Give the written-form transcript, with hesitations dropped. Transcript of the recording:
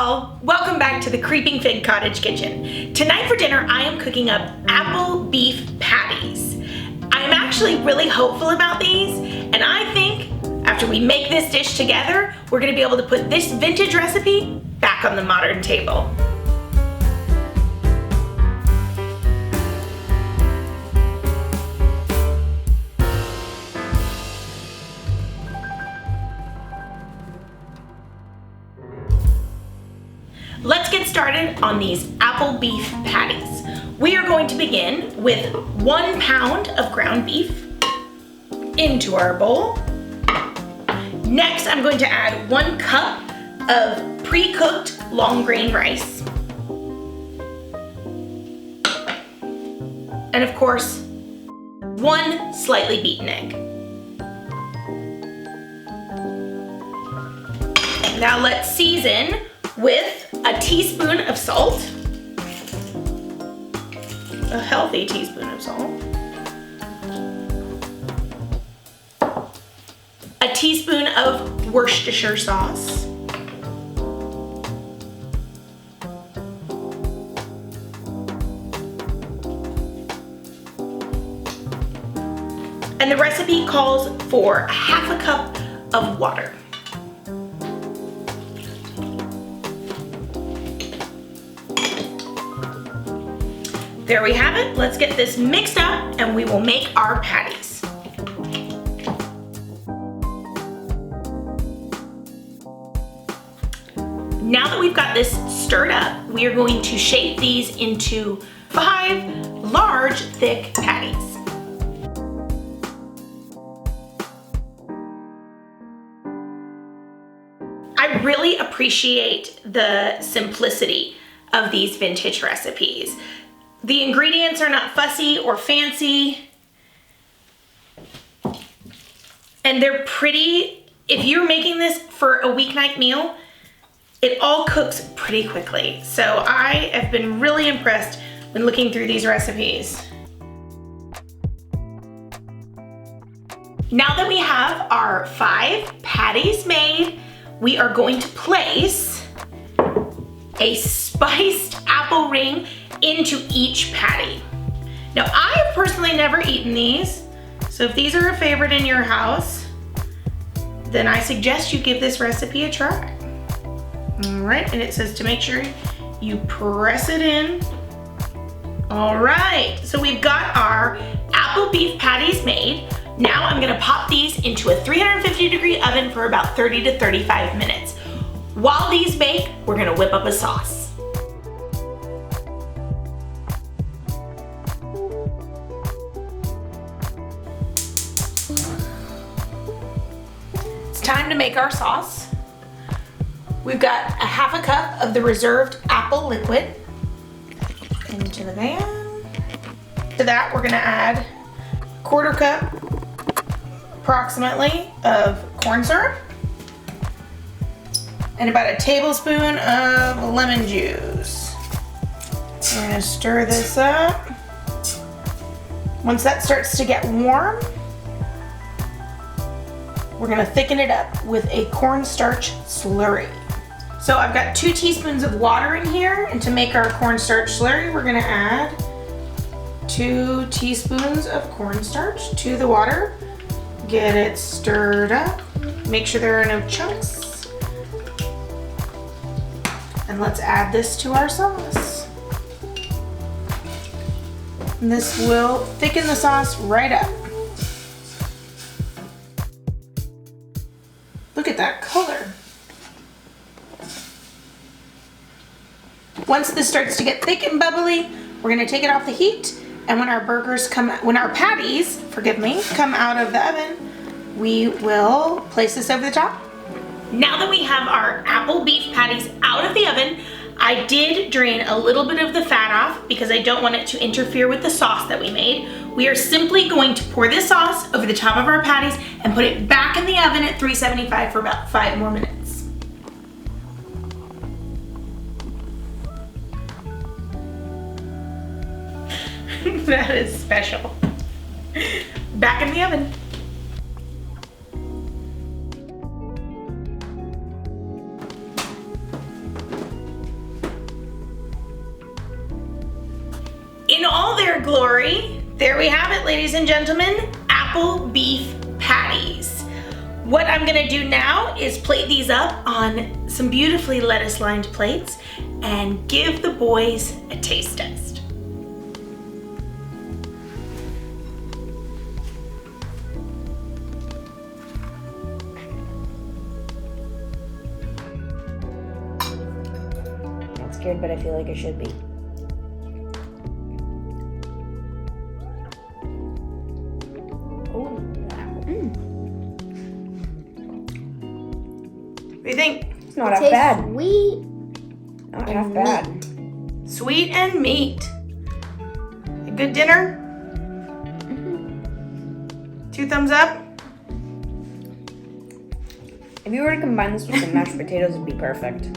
y'all, welcome back to the Creeping Fig Cottage Kitchen. Tonight for dinner I am cooking up apple beef patties. I am actually really hopeful about these, and I think after we make this dish together, we're gonna be able to put this vintage recipe back on the modern table. Let's get started on these apple beef patties. We are going to begin with 1 pound of ground beef into our bowl. Next, I'm going to add 1 cup of pre-cooked long grain rice. And of course, 1 slightly beaten egg. Now let's season with a teaspoon of salt, a healthy teaspoon of salt, a teaspoon of Worcestershire sauce, and the recipe calls for 1/2 cup of water. There we have it. Let's get this mixed up and we will make our patties. Now that we've got this stirred up, we are going to shape these into 5 large, thick patties. I really appreciate the simplicity of these vintage recipes. The ingredients are not fussy or fancy, and they're pretty. If you're making this for a weeknight meal, it all cooks pretty quickly. So I have been really impressed when looking through these recipes. Now that we have our 5 patties made, we are going to place a spiced apple ring into each patty. Now, I have personally never eaten these, so if these are a favorite in your house, then I suggest you give this recipe a try. All right, and it says to make sure you press it in. All right, so we've got our apple beef patties made. Now I'm gonna pop these into a 350-degree oven for about 30 to 35 minutes. While these bake, we're gonna whip up a sauce. Time to make our sauce. We've got 1/2 cup of the reserved apple liquid into the pan. To that, we're gonna add 1/4 cup approximately of corn syrup and about a tablespoon of lemon juice. We're gonna stir this up. Once that starts to get warm, we're gonna thicken it up with a cornstarch slurry. So I've got 2 teaspoons of water in here, and to make our cornstarch slurry, we're gonna add 2 teaspoons of cornstarch to the water. Get it stirred up. Make sure there are no chunks. And let's add this to our sauce. And this will thicken the sauce right up. Look at that color. Once this starts to get thick and bubbly, we're gonna take it off the heat, and when our patties, come out of the oven, we will place this over the top. Now that we have our apple beef patties out of the oven, I did drain a little bit of the fat off because I don't want it to interfere with the sauce that we made. We are simply going to pour this sauce over the top of our patties and put it back in the oven at 375 for about 5 more minutes. That is special. Back in the oven. glory, there we have it, ladies and gentlemen, apple beef patties. What I'm gonna do now is plate these up on some beautifully lettuce-lined plates and give the boys a taste test. Not scared, but I feel like I should be. What do you think? It's not half bad. Sweet. Not half bad. Sweet and meat. A good dinner? 2 thumbs up? If you were to combine this with some mashed potatoes, it'd be perfect.